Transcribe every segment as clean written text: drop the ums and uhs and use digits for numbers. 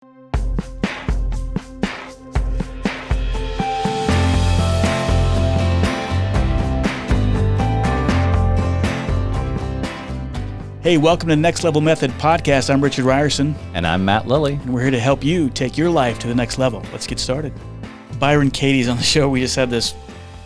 Hey, welcome to Next Level Method Podcast. I'm Richard Ryerson. And I'm Matt Lilly. And we're here to help you take your life to the next level. Let's get started. Byron Katie's on the show. We just had this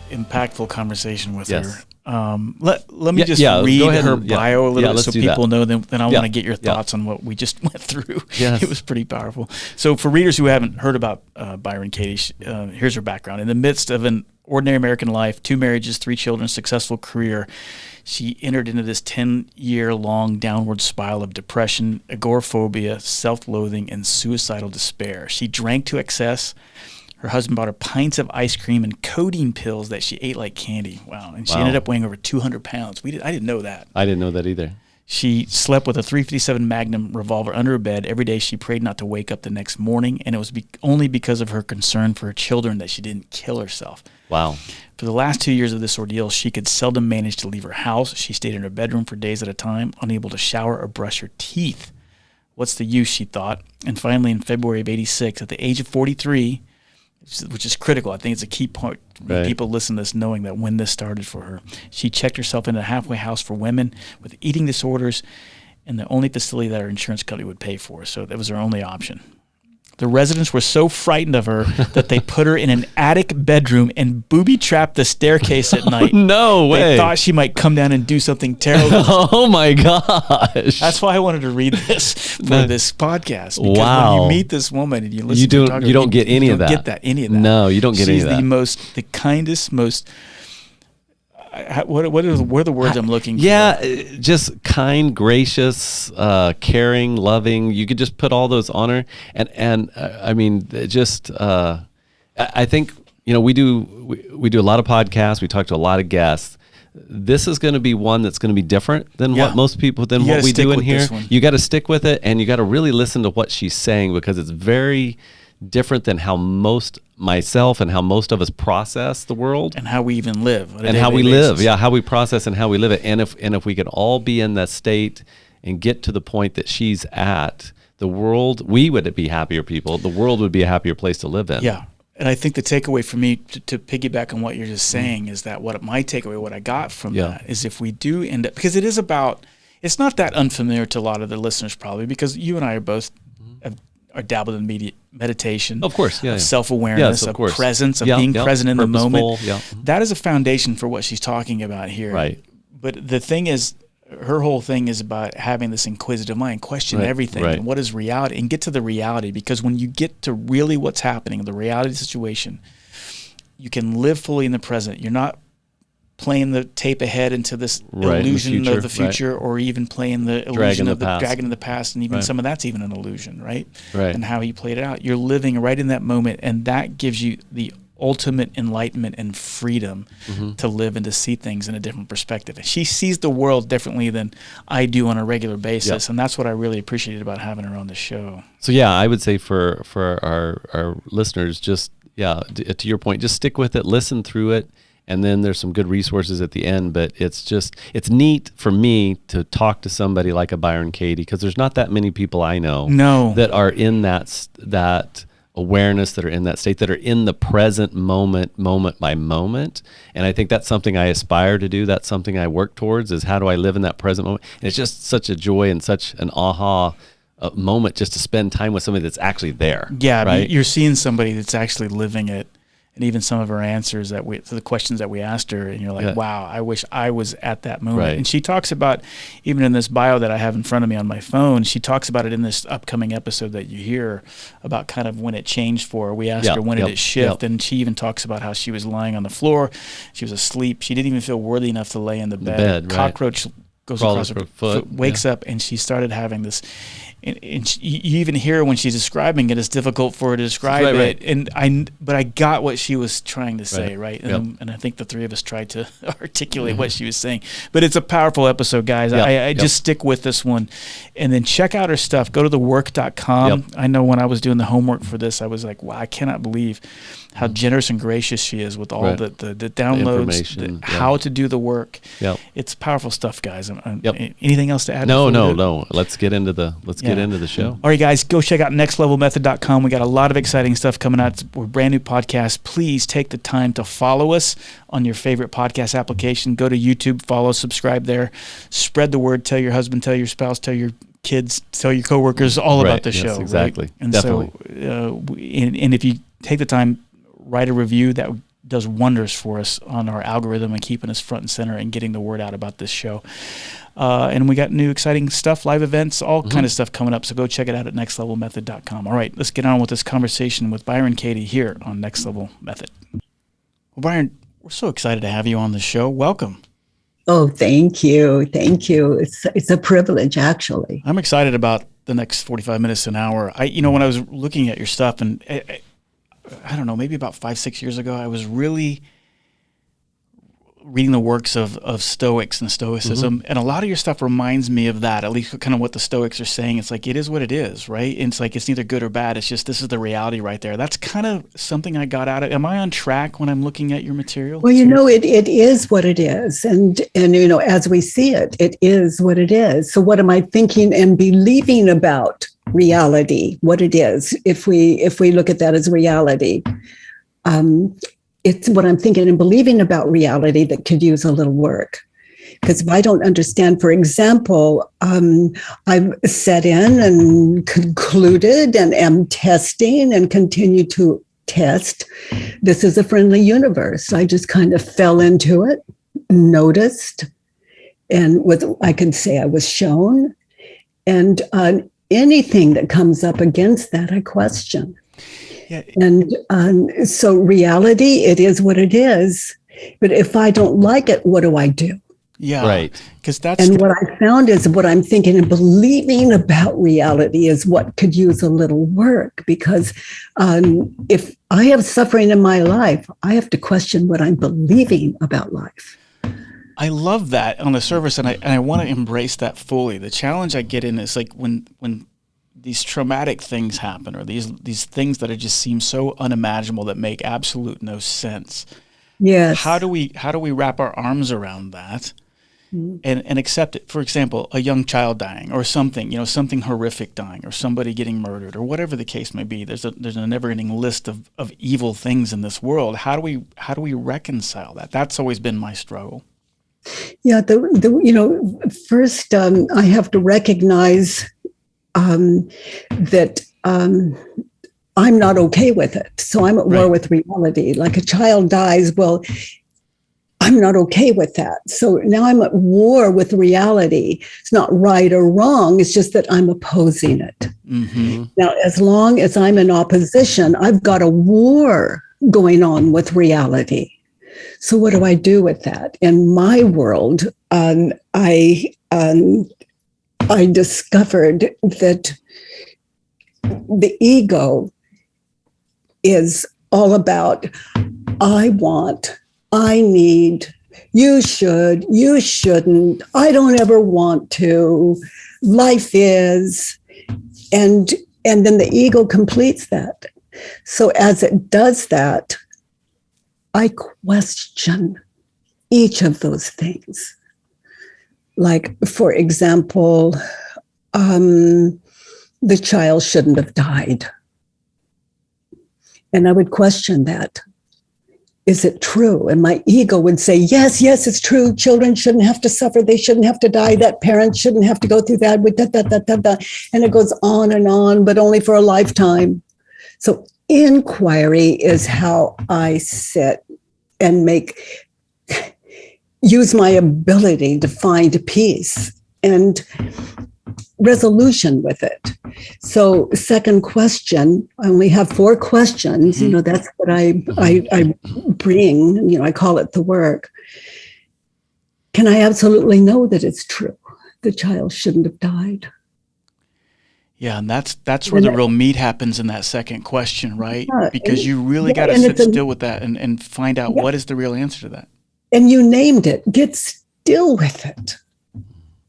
impactful conversation with her. Let me just read her bio a little bit so people know. Then I want to get your thoughts on what we just went through. Yes. It was pretty powerful. So for readers who haven't heard about Byron Katie, here's her background. In the midst of an ordinary American life, 2 marriages, 3 children, successful career, she entered into this 10-year-long downward spiral of depression, agoraphobia, self-loathing, and suicidal despair. She drank to excess. Her husband bought her pints of ice cream and codeine pills that she ate like candy. Wow. And she ended up weighing over 200 pounds. I didn't know that. I didn't know that either. She slept with a .357 Magnum revolver under her bed. Every day she prayed not to wake up the next morning, and it was only because of her concern for her children that she didn't kill herself. Wow. For the last 2 years of this ordeal, she could seldom manage to leave her house. She stayed in her bedroom for days at a time, unable to shower or brush her teeth. What's the use, she thought. And finally, in February of '86, at the age of 43, which is critical, I think it's a key point when people listen to this, knowing that when this started for her, she checked herself into a halfway house for women with eating disorders and the only facility that her insurance company would pay for. So that was her only option. The residents were so frightened of her that they put her in an attic bedroom and booby-trapped the staircase at night. No way. They thought she might come down and do something terrible. Oh, my gosh. That's why I wanted to read this for this podcast. Because when you meet this woman and you listen to her, you don't get any of that. You don't get any of that. No, you don't get any of that. She's the kindest, most... What are the words I'm looking for? Yeah, just kind, gracious, caring, loving. You could just put all those on her, and I mean, just I think we do a lot of podcasts. We talk to a lot of guests. This is going to be one that's going to be different than what most people what we do in here. You got to stick with it, and you got to really listen to what she's saying, because it's very different than how myself and how most of us process the world, and how we even live, and how we live. Yeah, how we process and how we live it. And if we could all be in that state and get to the point that she's at, the world, we would be happier people. The world would be a happier place to live in. Yeah. And I think the takeaway for me, to piggyback on what you're just saying, is that what I got from that is, if we do end up, because it's not that unfamiliar to a lot of the listeners probably, because you and I are both are dabbled in meditation, of course, self-awareness, of presence, of being present in the moment. Yeah. That is a foundation for what she's talking about here. Right. But the thing is, her whole thing is about having this inquisitive mind, question everything, and what is reality, and get to the reality. Because when you get to really what's happening, the reality of the situation, you can live fully in the present. You're not playing the tape ahead into this illusion of the future, or even playing the illusion of the dragon in the past, and even some of that's even an illusion, right? And how he played it out. You're living right in that moment, and that gives you the ultimate enlightenment and freedom to live and to see things in a different perspective. And she sees the world differently than I do on a regular basis, and that's what I really appreciated about having her on the show. So I would say for our listeners, just to your point, just stick with it, listen through it. And then there's some good resources at the end, but it's neat for me to talk to somebody like a Byron Katie, because there's not that many people I know that are in that awareness, that are in that state, that are in the present moment by moment. And I think that's something I aspire to do. That's something I work towards, is how do I live in that present moment? And it's just such a joy and such an aha moment just to spend time with somebody that's actually there. Yeah, right? You're seeing somebody that's actually living it. And even some of her answers to the questions that we asked her, and you're like, wow, I wish I was at that moment. Right. And she talks about, even in this bio that I have in front of me on my phone, she talks about it in this upcoming episode that you hear about kind of when it changed for her. We asked her, when did it shift? And she even talks about how she was lying on the floor. She was asleep. She didn't even feel worthy enough to lay in the bed. Cockroach goes across her foot, wakes up, and she started having this. And you even hear her when she's describing it. It's difficult for her to describe it, but I got what she was trying to say, right? And I think the three of us tried to articulate what she was saying. But it's a powerful episode, guys. I just stick with this one, and then check out her stuff. Go to thework.com. I know when I was doing the homework for this, I was like, wow, I cannot believe how generous and gracious she is with all the downloads, how to do the work. It's powerful stuff, guys. Anything else to add? No. Let's get into the get into the show. All right, guys, go check out nextlevelmethod.com. We got a lot of exciting stuff coming out. We're a brand new podcast. Please take the time to follow us on your favorite podcast application. Go to YouTube, follow, subscribe there. Spread the word. Tell your husband, tell your spouse, tell your kids, tell your coworkers all about the show. Exactly. Right? And definitely. So, and if you take the time, write a review, that does wonders for us on our algorithm and keeping us front and center and getting the word out about this show. And we got new exciting stuff, live events, all kind of stuff coming up. So go check it out at nextlevelmethod.com. All right, let's get on with this conversation with Byron Katie here on Next Level Method. Well, Byron, we're so excited to have you on the show. Welcome. Oh, thank you. Thank you. It's a privilege, actually. I'm excited about the next 45 minutes to an hour. When I was looking at your stuff, and I don't know, maybe about 5-6 years ago, I was really reading the works of Stoics and Stoicism, and a lot of your stuff reminds me of that, at least kind of what the Stoics are saying. It's like, it is what it is, right? And it's like, it's neither good or bad. It's just, this is the reality right there. That's kind of something I got out of. Am I on track when I'm looking at your material? Well, it is what it is. And as we see it, it is what it is. So what am I thinking and believing about reality, what it is, if we look at that as reality? It's what I'm thinking and believing about reality that could use a little work. Because if I don't understand, for example, I've set in and concluded and am testing and continue to test. This is a friendly universe. I just kind of fell into it, noticed, and I can say I was shown. And anything that comes up against that, I question. Yeah. And so reality, it is what it is. But if I don't like it, what do I do? Yeah. Right. Because what I found is what I'm thinking and believing about reality is what could use a little work. Because if I have suffering in my life, I have to question what I'm believing about life. I love that on the surface, and I want to embrace that fully. The challenge I get in is like when these traumatic things happen, or these things that just seem so unimaginable, that make absolute no sense. Yes. How do we wrap our arms around that and accept it? For example, a young child dying, or something, something horrific dying, or somebody getting murdered, or whatever the case may be. There's a never-ending list of evil things in this world. How do we reconcile that? That's always been my struggle. Yeah, first I have to recognize that I'm not okay with it. So I'm at war with reality. Like a child dies, well, I'm not okay with that. So now I'm at war with reality. It's not right or wrong. It's just that I'm opposing it. Mm-hmm. Now, as long as I'm in opposition, I've got a war going on with reality. So what do I do with that? In my world, I discovered that the ego is all about, I want, I need, you should, you shouldn't, I don't ever want to, life is, and then the ego completes that. So as it does that, I question each of those things. Like, for example, the child shouldn't have died. And I would question that. Is it true? And my ego would say, yes, it's true. Children shouldn't have to suffer. They shouldn't have to die. That parents shouldn't have to go through that. With that. And it goes on, but only for a lifetime. So inquiry is how I sit and use my ability to find peace and resolution with it. So second question, I only have 4 questions. Mm-hmm. That's what I bring, I call it the work. Can I absolutely know that it's true? The child shouldn't have died. Yeah, and that's where the real meat happens in that second question, right? Because you really got to sit still with that and find out what is the real answer to that. And you named it. Get still with it.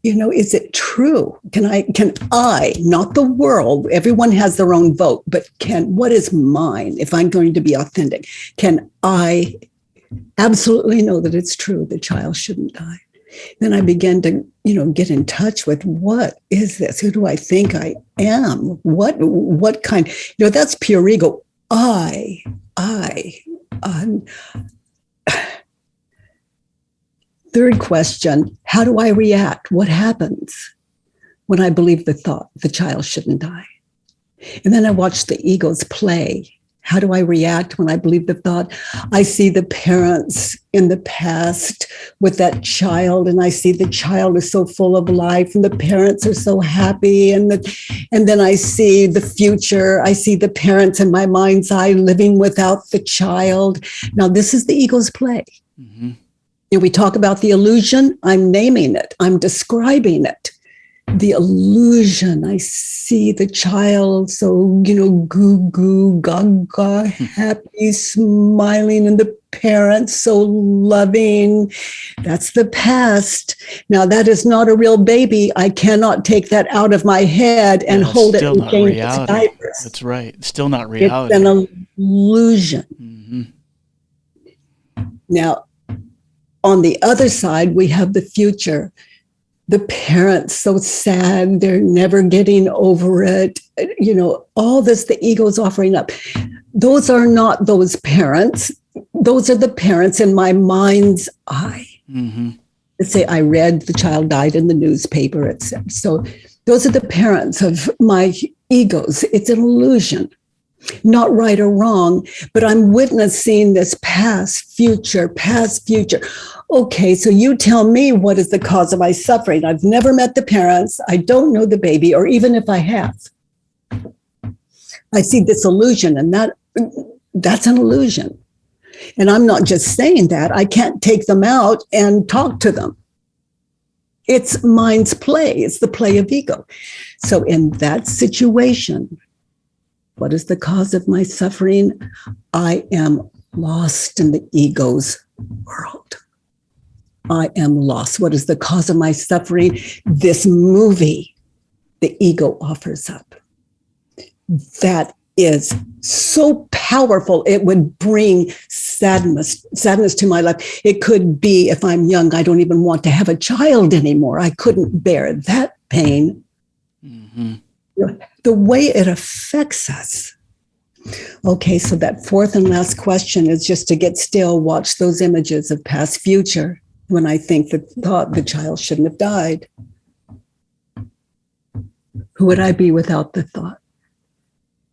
Is it true? Can I, not the world, everyone has their own vote, but what is mine if I'm going to be authentic? Can I absolutely know that it's true the child shouldn't die? Then I began to, get in touch with, what is this? Who do I think I am? What kind? That's pure ego. Third question, how do I react? What happens when I believe the thought the child shouldn't die? And then I watch the egos play. How do I react when I believe the thought? I see the parents in the past with that child, and I see the child is so full of life, and the parents are so happy. And then I see the future. I see the parents in my mind's eye living without the child. Now, this is the ego's play. Mm-hmm. And we talk about the illusion. I'm naming it. I'm describing it. The illusion. I see the child so, goo goo, gaga, happy, smiling, and the parents so loving. That's the past. Now, that is not a real baby. I cannot take that out of my head and hold it and change its diapers. That's right. It's still not reality. It's an illusion. Mm-hmm. Now, on the other side, we have the future. The parents so sad, they're never getting over it. All this, the ego's offering up. Those are not those parents. Those are the parents in my mind's eye. Mm-hmm. Let's say I read the child died in the newspaper, etc. So those are the parents of my egos. It's an illusion, not right or wrong, but I'm witnessing this past, future. Okay, so you tell me, what is the cause of my suffering? I've never met the parents. I don't know the baby, or even if I have. I see this illusion, and that's an illusion. And I'm not just saying that. I can't take them out and talk to them. It's mind's play. It's the play of ego. So in that situation, what is the cause of my suffering? I am lost in the ego's world. I am lost. What is the cause of my suffering? This movie the ego offers up. That is so powerful. It would bring sadness to my life. It could be, if I'm young, I don't even want to have a child anymore. I couldn't bear that pain. Mm-hmm. The way it affects us. Okay, so that fourth and last question is just to get still, watch those images of past, future. When I think thought the child shouldn't have died, who would I be without the thought?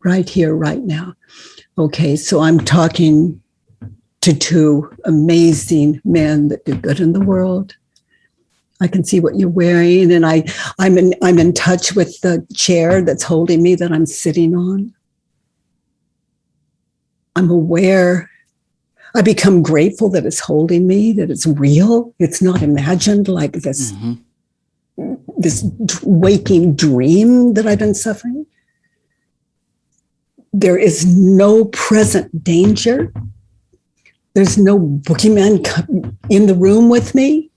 Right here, right now. Okay, so I'm talking to two amazing men that do good in the world. I can see what you're wearing, and I'm in touch with the chair that's holding me, that I'm sitting on. I'm aware. I become grateful that it's holding me, that it's real. It's not imagined, like this, this waking dream that I've been suffering. There is no present danger. There's no boogeyman in the room with me.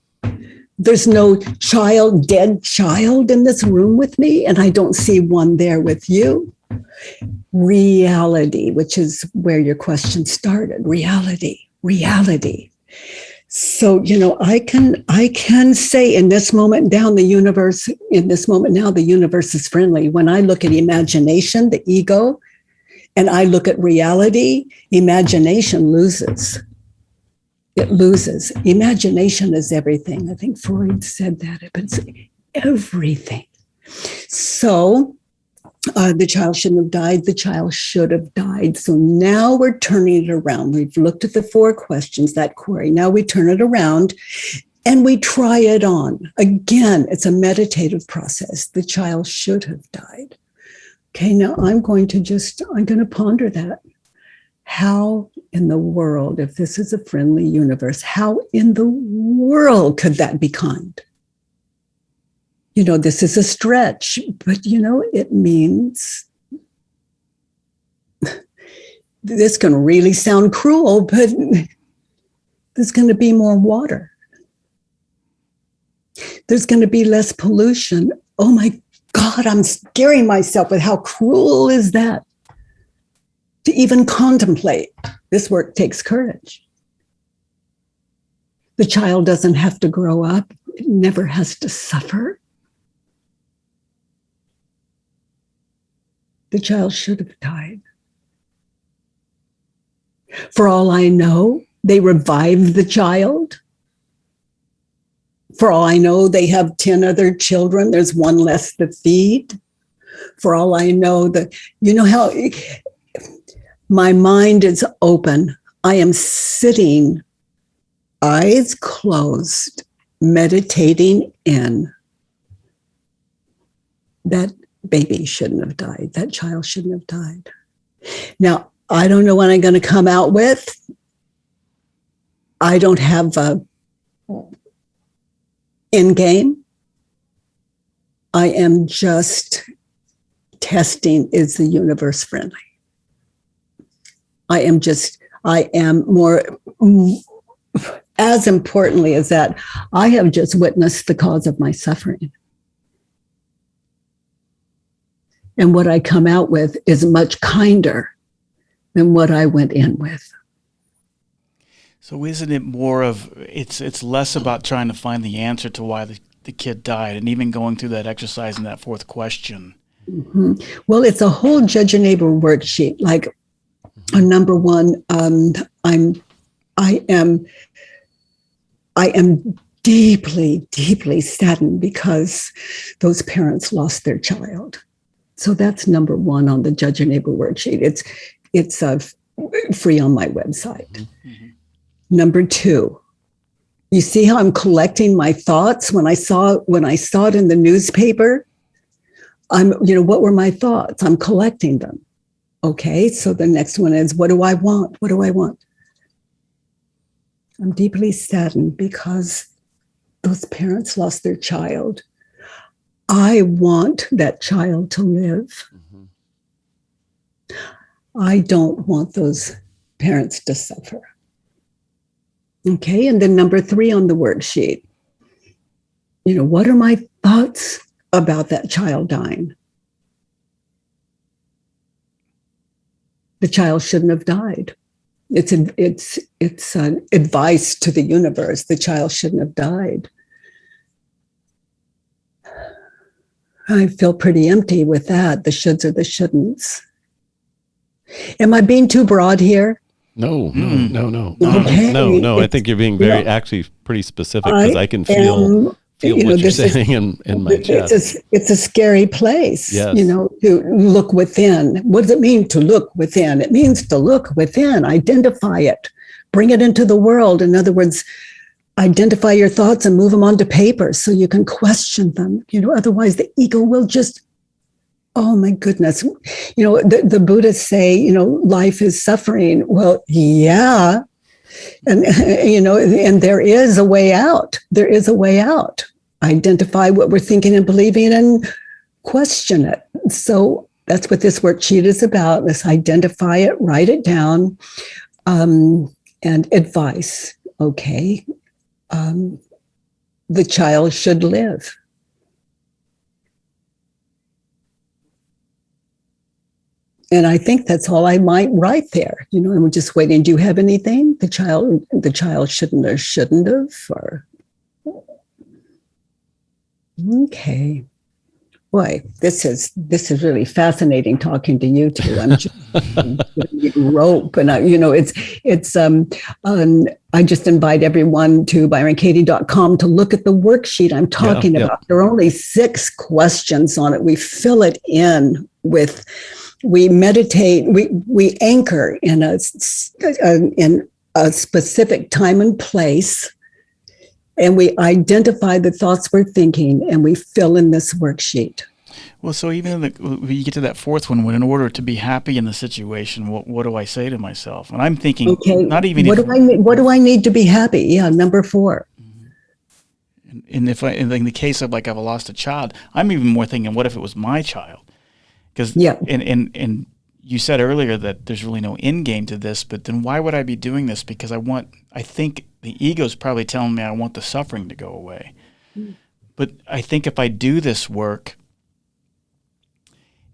There's no dead child in this room with me, and I don't see one there with you. Reality, which is where your question started. Reality. So, I can say in this moment now, the universe is friendly. When I look at imagination, the ego, and I look at reality, imagination loses. It loses. Imagination is everything. I think Freud said that, but it's everything. So the child shouldn't have died. The child should have died. So now we're turning it around. We've looked at the 4 questions, that query. Now we turn it around and we try it on. Again, it's a meditative process. The child should have died. Okay, now I'm going to ponder that. How in the world, if this is a friendly universe, how in the world could that be kind? This is a stretch, but it means this can really sound cruel, but there's going to be more water. There's going to be less pollution. Oh my God, I'm scaring myself with how cruel is that? To even contemplate. This work takes courage. The child doesn't have to grow up it never has to suffer. The child should have died. For all I know, they revived the child. For all I know, they have 10 other children. There's one less to feed. For all I know, you know how my mind is open. I am sitting, eyes closed, meditating in. That baby shouldn't have died. That child shouldn't have died. Now, I don't know what I'm going to come out with. I don't have a end game. I am just testing, is the universe friendly? I am more, as importantly as that, I have just witnessed the cause of my suffering. And what I come out with is much kinder than what I went in with. So isn't it more of, it's less about trying to find the answer to why the kid died, and even going through that exercise in that fourth question? Mm-hmm. Well, it's a whole judge your neighbor worksheet. Like on number one, I am deeply, deeply saddened because those parents lost their child. So that's number one on the judge your neighbor worksheet. It's free on my website. Mm-hmm. Number two, you see how I'm collecting my thoughts when I saw it in the newspaper. What were my thoughts? I'm collecting them. Okay, so the next one is, what do I want? What do I want? I'm deeply saddened because those parents lost their child. I want that child to live. Mm-hmm. I don't want those parents to suffer. Okay, and then number three on the worksheet, what are my thoughts about that child dying? The child shouldn't have died. It's an advice to the universe. The child shouldn't have died. I feel pretty empty with that. The shoulds or the shouldn'ts. Am I being too broad here? No. Okay. No. I think you're being actually pretty specific, because I can feel what you're saying in my chest. It's a scary place, yes. To look within. What does it mean to look within? It means to look within, identify it, bring it into the world. In other words, identify your thoughts and move them onto paper so you can question them. Otherwise the ego will just, oh my goodness. The Buddhists say, life is suffering. Well, yeah. And, and there is a way out. There is a way out. Identify what we're thinking and believing and question it. So that's what this worksheet is about. Let's identify it, write it down, and advice. Okay. The child should live. And I think that's all I might write there. And we're just waiting. Do you have anything? The child shouldn't have, or okay. Boy, this is really fascinating talking to you two. I'm just rope, and I just invite everyone to byronkatie.com to look at the worksheet I'm talking about. There are only 6 questions on it. We fill it in with. We meditate, we anchor in a specific time and place, and we identify the thoughts we're thinking, and we fill in this worksheet. Well, so even when you get to that fourth one, when in order to be happy in the situation, what do I say to myself? And I'm thinking, not even what do I need to be happy? Yeah, number 4. And in the case of I've lost a child, I'm even more thinking, what if it was my child? Because and you said earlier that there's really no end game to this, but then why would I be doing this? Because I think the ego's probably telling me I want the suffering to go away. Mm. But I think if I do this work,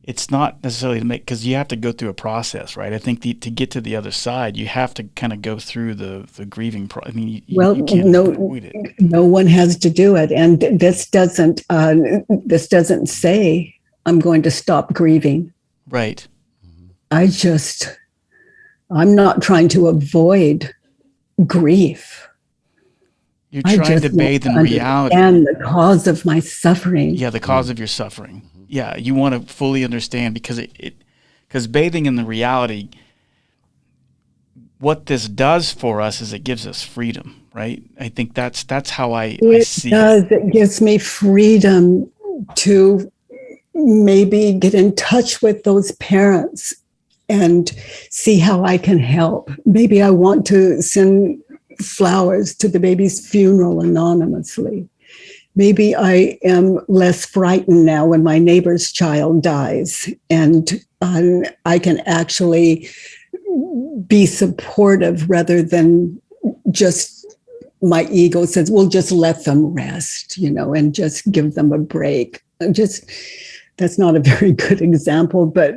it's not necessarily to make, because you have to go through a process, right? I think to get to the other side, you have to kind of go through the grieving process. I mean, you can't avoid it. No one has to do it, and this doesn't say I'm going to stop grieving. Right. I'm not trying to avoid grief. You're trying to bathe in reality. And the cause of my suffering. Yeah, the cause of your suffering. Yeah, you want to fully understand, because because bathing in the reality, what this does for us is it gives us freedom, right? I think that's how I see it. It gives me freedom to maybe get in touch with those parents and see how I can help. Maybe I want to send flowers to the baby's funeral anonymously. Maybe I am less frightened now when my neighbor's child dies, and I can actually be supportive rather than just my ego says, well, just let them rest, and just give them a break. That's not a very good example, but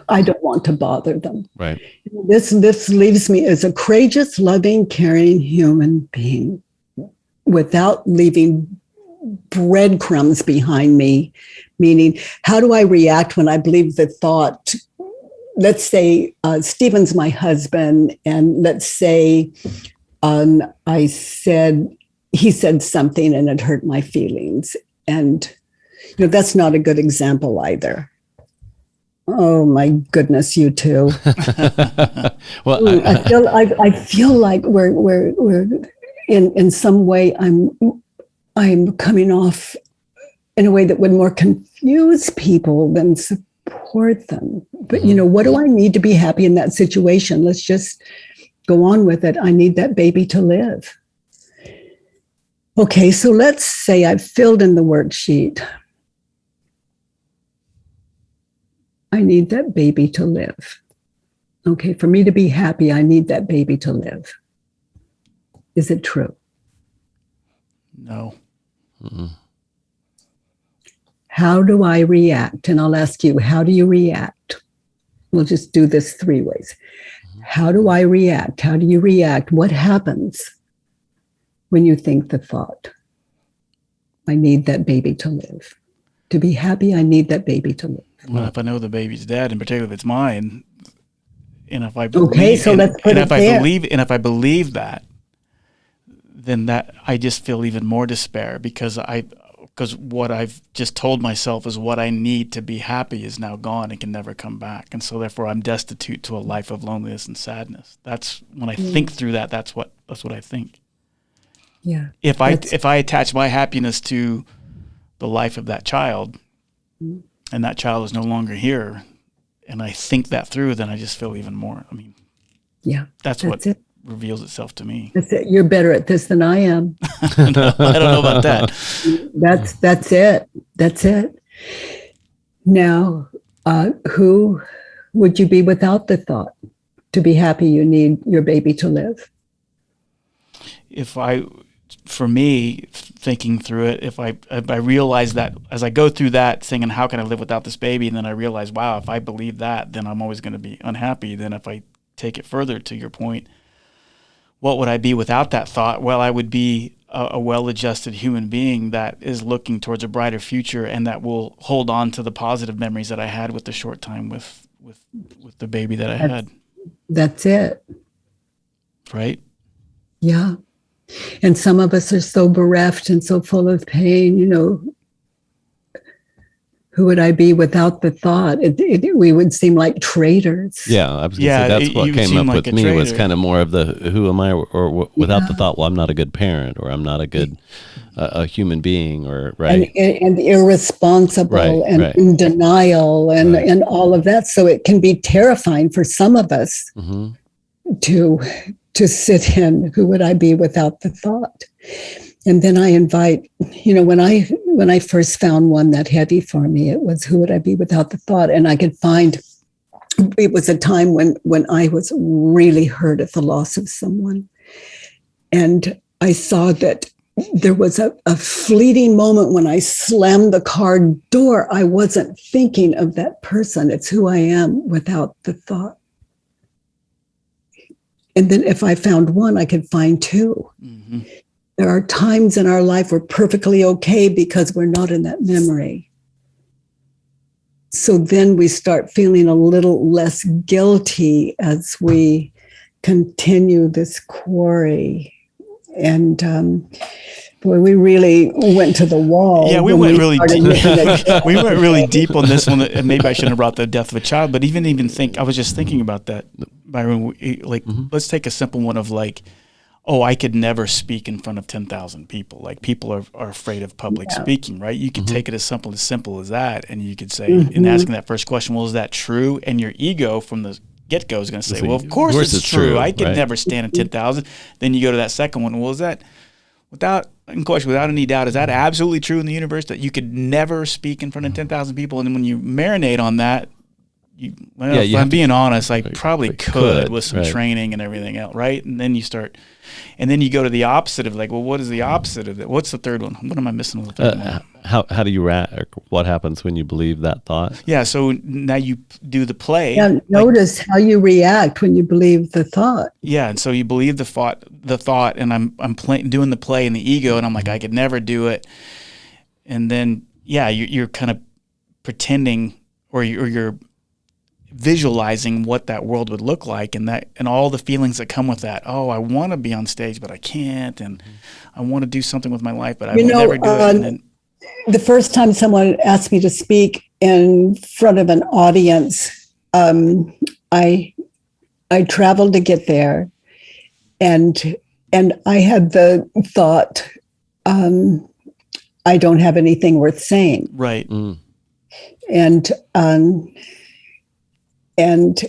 I don't want to bother them. Right. This leaves me as a courageous, loving, caring human being without leaving breadcrumbs behind me, meaning how do I react when I believe the thought, let's say Stephen's my husband, and let's say he said something and it hurt my feelings. And that's not a good example either. Oh my goodness, you too. Well, I feel like we're in some way I'm coming off in a way that would more confuse people than support them. But what do I need to be happy in that situation? Let's just go on with it. I need that baby to live. Okay, so let's say I've filled in the worksheet. I need that baby to live. Okay, for me to be happy, I need that baby to live. Is it true? No. Mm-mm. How do I react? And I'll ask you, how do you react? We'll just do this 3 ways. How do I react? How do you react? What happens when you think the thought, I need that baby to live? To be happy, I need that baby to live. Well, if I know the baby's dead, in particular if it's mine, and if I believe, okay, so let's put it there. If I believe that, then that I just feel even more despair, because what I've just told myself is what I need to be happy is now gone and can never come back, and so therefore I'm destitute to a life of loneliness and sadness. That's when I think through that. That's what I think. Yeah. If I attach my happiness to the life of that child, and that child is no longer here, and I think that through, then I just feel even more. I mean, yeah, that's what it reveals itself to me. That's it. You're better at this than I am. No, I don't know about that. That's it. That's it. Now, who would you be without the thought? To be happy, you need your baby to live. For me, thinking through it, if I realize that as I go through that, thinking, how can I live without this baby? And then I realize, wow, if I believe that, then I'm always going to be unhappy. Then if I take it further to your point, what would I be without that thought? Well, I would be a well-adjusted human being that is looking towards a brighter future, and that will hold on to the positive memories that I had with the short time with the baby that I had. That's it. Right? Yeah. And some of us are so bereft and so full of pain, who would I be without the thought? We would seem like traitors. Yeah, I was going to say that's what came up with me, was kind of more of the who am I, or without the thought, well, I'm not a good parent, or I'm not a good a human being, or right. And irresponsible, and in denial, and all of that. So it can be terrifying for some of us to sit in, who would I be without the thought? And then I invite, when I first found one that heavy for me, it was, who would I be without the thought? And I could find, it was a time when I was really hurt at the loss of someone. And I saw that there was a fleeting moment when I slammed the car door. I wasn't thinking of that person. It's who I am without the thought. And then if I found one, I could find two. Mm-hmm. There are times in our life we're perfectly okay because we're not in that memory. So then we start feeling a little less guilty as we continue this quarry. And boy, we really went to the wall. Yeah, we went really deep. We went really deep on this one. And maybe I shouldn't have brought the death of a child, but even think, I was just thinking about that, Byron. Like, let's take a simple one of like, oh, I could never speak in front of 10,000 people. Like, people are afraid of public speaking, right? You could take it as simple as that, and you could say, in asking that first question, well, is that true? And your ego from the get-go is going to say, well, of course it's true. I could never stand in 10,000. Then you go to that second one. Well, is that, without any doubt, is that absolutely true in the universe that you could never speak in front of 10,000 people? And then when you marinate on that, if I'm being honest, I probably could with some training and everything else, right? And then you go to the opposite of like, well, what is the opposite of it? What's the third one? What am I missing with the third one? How do you react? What happens when you believe that thought? Yeah, so now you do the play. Yeah, notice how you react when you believe the thought. Yeah, and so you believe the thought, and I'm doing the play in the ego, and I'm like, I could never do it. And then, you're kind of pretending, or you're visualizing what that world would look like, and all the feelings that come with that. Oh, I want to be on stage, but I can't, and I want to do something with my life, but I will never do it. And then, the first time someone asked me to speak in front of an audience, I traveled to get there, and I had the thought, I don't have anything worth saying. Right. And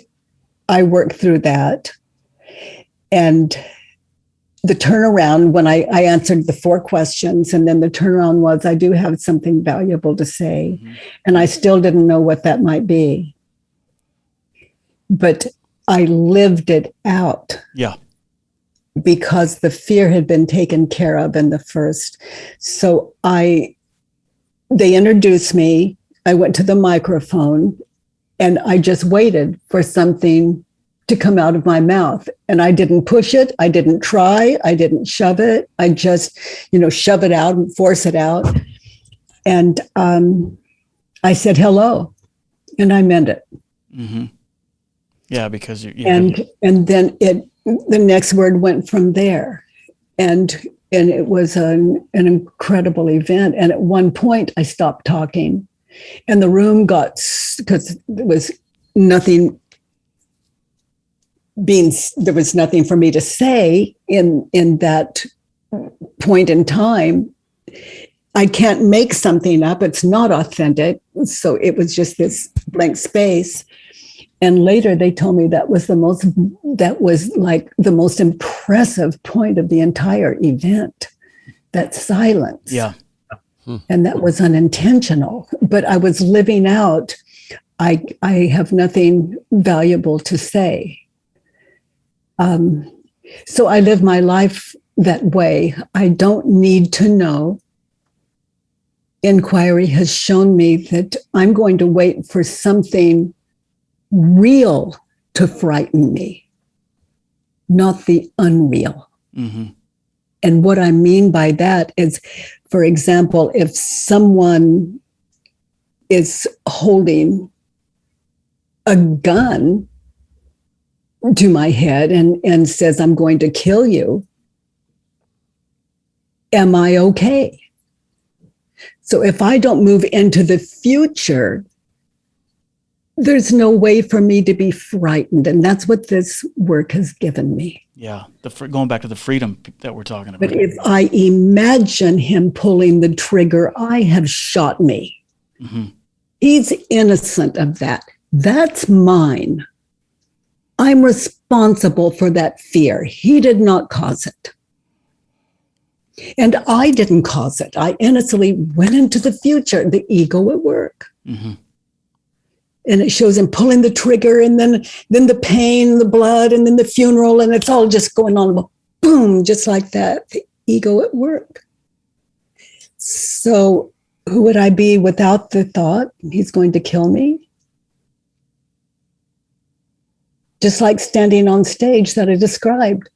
I worked through that. And the turnaround, when I answered the 4 questions, and then the turnaround was, I do have something valuable to say. Mm-hmm. And I still didn't know what that might be. But I lived it out. Yeah. Because the fear had been taken care of in the first. So they introduced me. I went to the microphone, and I just waited for something to come out of my mouth. And I didn't push it. I didn't try. I didn't shove it. I just, shove it out and force it out. And I said, hello. And I meant it. Mm-hmm. Yeah, because and then the next word went from there. And it was an incredible event. And at one point I stopped talking, and the room because there was nothing for me to say in that point in time. I can't make something up. It's not authentic. So it was just this blank space. And later they told me that was like the most impressive point of the entire event, that silence. Yeah. And that was unintentional, but I was living out, I have nothing valuable to say. So I live my life that way. I don't need to know. Inquiry has shown me that I'm going to wait for something real to frighten me, not the unreal. Mm-hmm. And what I mean by that is, for example, if someone is holding a gun to my head and says, I'm going to kill you, am I okay? So if I don't move into the future, there's no way for me to be frightened. And that's what this work has given me. Yeah, going back to the freedom that we're talking about. But if I imagine him pulling the trigger, I have shot me. Mm-hmm. He's innocent of that. That's mine. I'm responsible for that fear. He did not cause it. And I didn't cause it. I innocently went into the future, the ego at work. Mm-hmm. And it shows him pulling the trigger, and then the pain, the blood, and then the funeral, and it's all just going on, boom, just like that. The ego at work. So who would I be without the thought he's going to kill me? Just like standing on stage that I described,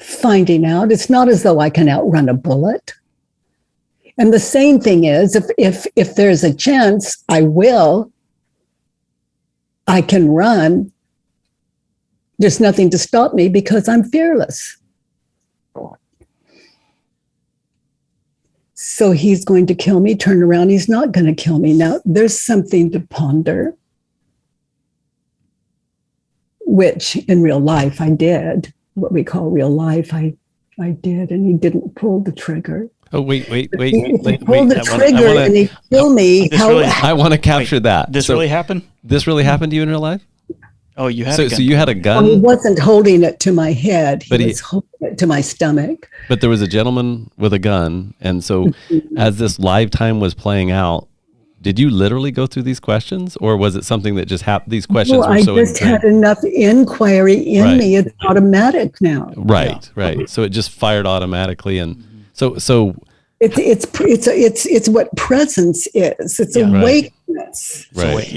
finding out it's not as though I can outrun a bullet. And the same thing is, if there's a chance, I can run. There's nothing to stop me because I'm fearless. So he's going to kill me, turn around, he's not going to kill me. Now, there's something to ponder, which in real life I did, what we call real life, I did, and he didn't pull the trigger. Oh, wait. He pulled the trigger and he killed me. I want to capture that. This really happened? This really happened to you in real life? Oh, you had a gun. So you had a gun? Well, he wasn't holding it to my head. He was holding it to my stomach. But there was a gentleman with a gun. And so as this live time was playing out, did you literally go through these questions, or was it something that just happened? These questions were so I just had enough inquiry in me. It's automatic now. Right. So it just fired automatically. And so it's what presence is. It's awakeness. Right.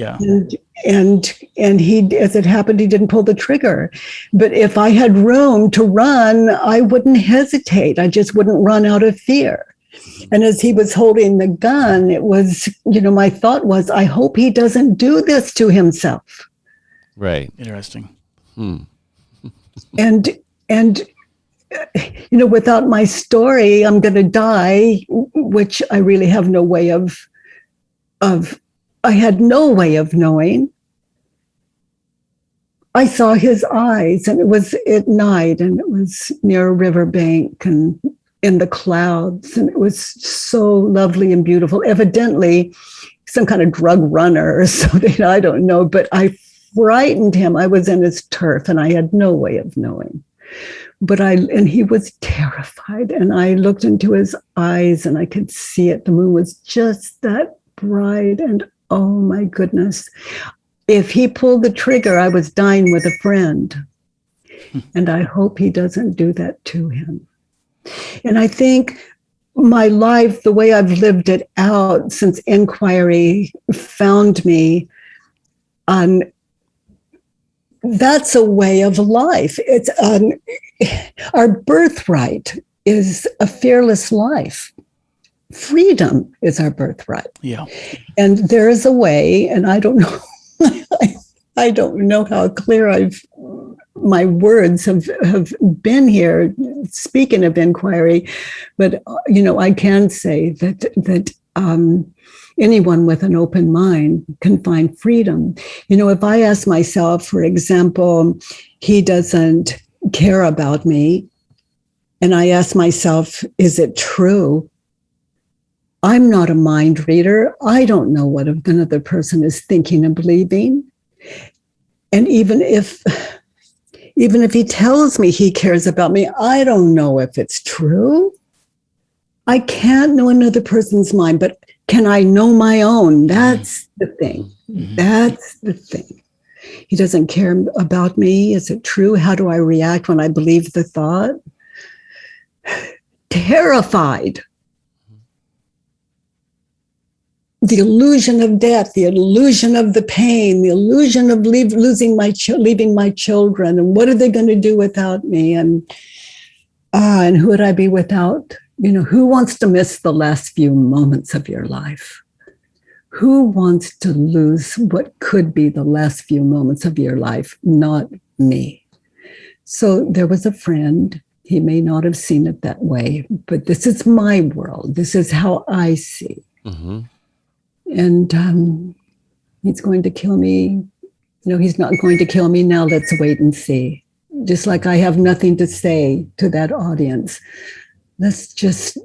And he, as it happened, he didn't pull the trigger. But if I had room to run, I wouldn't hesitate. I just wouldn't run out of fear. And as he was holding the gun, it was, my thought was, I hope he doesn't do this to himself. Right. Interesting. And without my story, I'm going to die, which I really have no way of I had no way of knowing. I saw his eyes, and it was at night, and it was near a riverbank and in the clouds, and it was so lovely and beautiful. Evidently, some kind of drug runner or something, I don't know, but I frightened him. I was in his turf, and I had no way of knowing. And he was terrified, and I looked into his eyes, and I could see it. The moon was just that bright, and oh my goodness. If he pulled the trigger, I was dying with a friend. And I hope he doesn't do that to him. And I think my life, the way I've lived it out since inquiry found me, that's a way of life. It's our birthright is a fearless life. Freedom is our birthright. Yeah. And there is a way, and I don't know, I don't know how clear my words have been here, speaking of inquiry, but I can say that anyone with an open mind can find freedom. If I ask myself, for example, he doesn't care about me, and I ask myself, is it true? I'm not a mind reader. I don't know what another person is thinking and believing. And even if he tells me he cares about me, I don't know if it's true. I can't know another person's mind, but can I know my own? That's the thing. That's the thing. He doesn't care about me. Is it true? How do I react when I believe the thought? Terrified. The illusion of death, the illusion of the pain, the illusion of leaving my children, and what are they going to do without me? And who would I be without? Who wants to miss the last few moments of your life? Who wants to lose what could be the last few moments of your life? Not me. So there was a friend. He may not have seen it that way, but this is my world. This is how I see. Mm-hmm. And he's going to kill me. He's not going to kill me. Now let's wait and see. Just like I have nothing to say to that audience. Let's just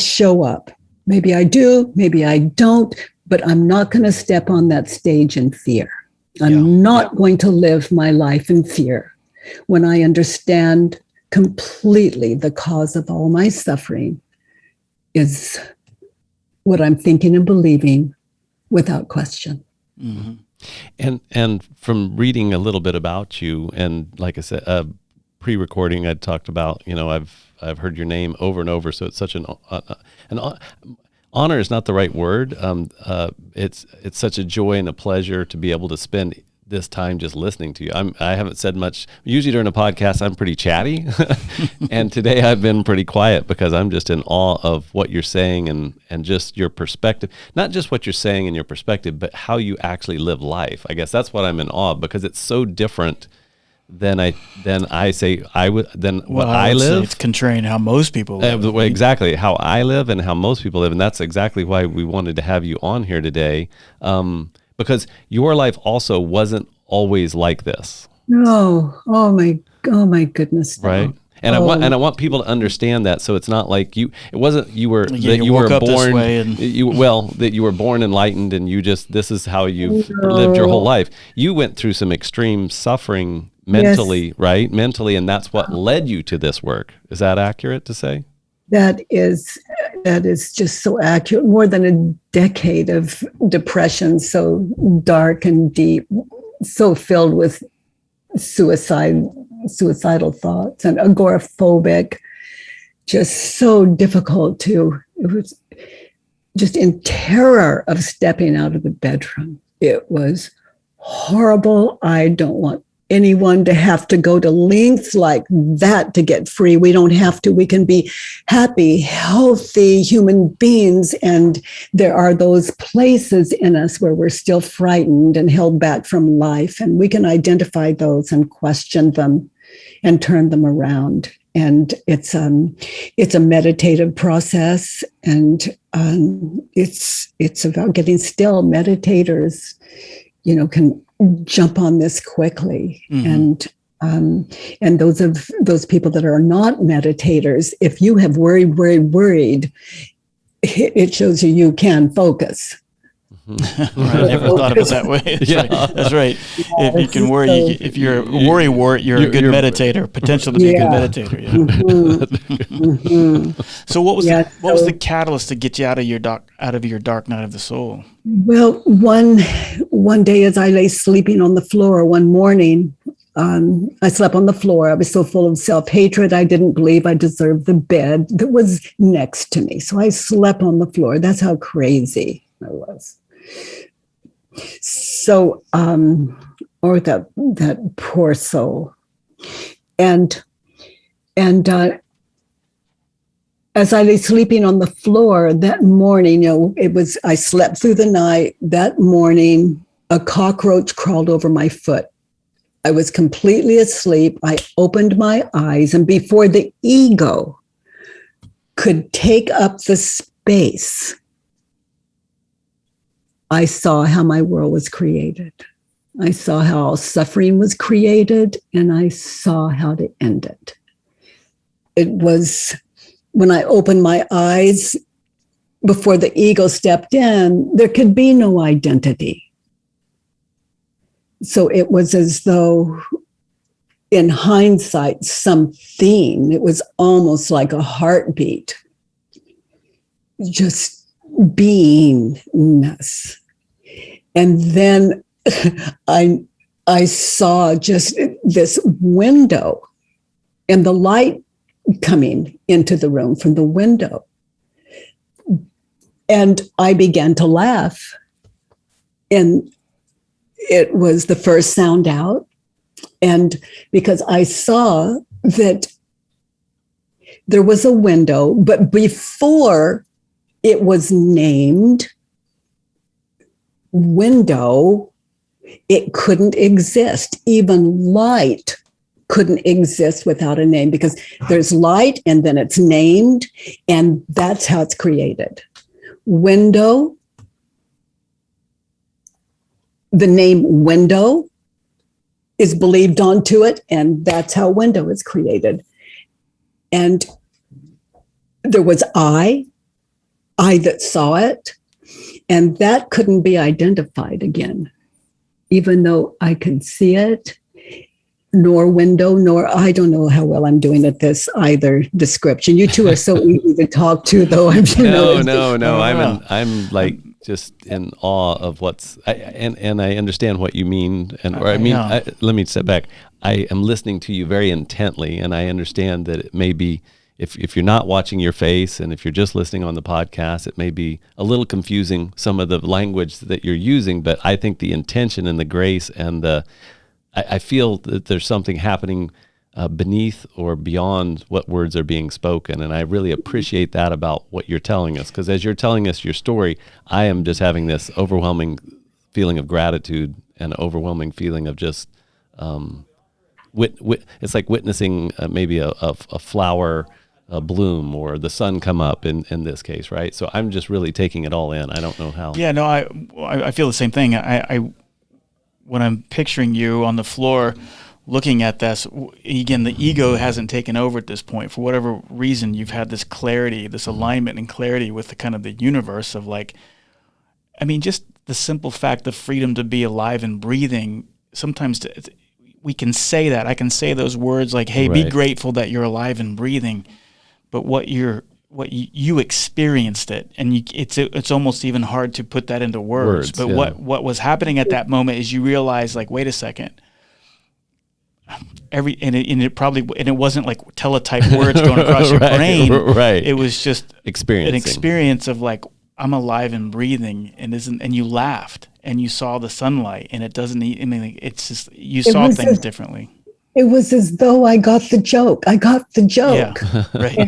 show up. Maybe I do, maybe I don't, but I'm not going to step on that stage in fear. I'm not going to live my life in fear when I understand completely the cause of all my suffering is what I'm thinking and believing without question. Mm-hmm. And from reading a little bit about you, and like I said, pre-recording, I talked about, I've heard your name over and over. So it's such an honor is not the right word. It's such a joy and a pleasure to be able to spend this time just listening to you. I haven't said much. Usually during a podcast, I'm pretty chatty. And today I've been pretty quiet because I'm just in awe of what you're saying and just your perspective. Not just what you're saying and your perspective, but how you actually live life. I guess that's what I'm in awe of, because it's so different than I say I would what I live. It's contrary to how most people live. Exactly how I live and how most people live, and that's exactly why we wanted to have you on here today. Because your life also wasn't always like this. No. Oh my goodness. No. Right. And I want people to understand that. So it's not like you were born this way and that you were born enlightened and this is how you've lived your whole life. You went through some extreme suffering mentally, yes. Right? Mentally, and that's what led you to this work. Is that accurate to say? That is just so accurate. More than a decade of depression, so dark and deep, so filled with suicidal thoughts and agoraphobic, just so difficult it was just in terror of stepping out of the bedroom. It was horrible. I don't want anyone to have to go to lengths like that to get free. We don't have to. We can be happy, healthy human beings. And there are those places in us where we're still frightened and held back from life. And we can identify those and question them and turn them around. And it's a meditative process, and it's about getting still. Meditators, can jump on this quickly. Mm-hmm. And those people that are not meditators, if you have worried, it shows you can focus. Mm-hmm. Right, I never thought of it that way. That's right. Yeah, if you can worry, if you're a worry wart, you're a good meditator. Potential to be a good meditator. Yeah. Mm-hmm. Mm-hmm. So what was the catalyst to get you out of your dark night of the soul? Well, one day as I lay sleeping on the floor one morning, I slept on the floor. I was so full of self-hatred. I didn't believe I deserved the bed that was next to me. So I slept on the floor. That's how crazy I was. So, or that poor soul. And as I lay sleeping on the floor that morning, I slept through the night. That morning, a cockroach crawled over my foot. I was completely asleep. I opened my eyes, and before the ego could take up the space, I saw how my world was created. I saw how all suffering was created, and I saw how to end it. It was when I opened my eyes, before the ego stepped in, there could be no identity. So it was as though, in hindsight, it was almost like a heartbeat, just beingness. And then I saw just this window and the light coming into the room from the window. And I began to laugh. And it was the first sound out. And because I saw that there was a window, but before it was named window, it couldn't exist. Even light couldn't exist without a name, because there's light and then it's named, and that's how it's created. Window, the name window is believed onto it, and that's how window is created. And there was I that saw it, and that couldn't be identified again, even though I could see it, nor window, nor I don't know how well I'm doing at this either description. You two are so easy to talk to, though. No. I'm like just in awe of and I understand what you mean. Let me step back. I am listening to you very intently, and I understand that it may be, if you're not watching your face and if you're just listening on the podcast, it may be a little confusing, some of the language that you're using, but I think the intention and the grace and I feel that there's something happening beneath or beyond what words are being spoken. And I really appreciate that about what you're telling us, because as you're telling us your story, I am just having this overwhelming feeling of gratitude and overwhelming feeling of just, it's like witnessing maybe a flower bloom or the sun come up in this case, right? So I'm just really taking it all in. I don't know how. Yeah, no, I feel the same thing. I when I'm picturing you on the floor looking at this, again, the ego hasn't taken over at this point. For whatever reason, you've had this clarity, this alignment and clarity with the kind of the universe of like, I mean, just the simple fact, the freedom to be alive and breathing. Sometimes we can say that. I can say those words like, hey, be grateful that you're alive and breathing. But what you experienced it, and it's almost even hard to put that into words. But yeah. What was happening at that moment is you realize, like, wait a second. It wasn't like teletype words going across your brain. Right. It was just an experience of like, I'm alive and breathing, and you laughed and you saw the sunlight, and it doesn't. I mean, it's just you saw things differently. It was as though I got the joke. Yeah, right.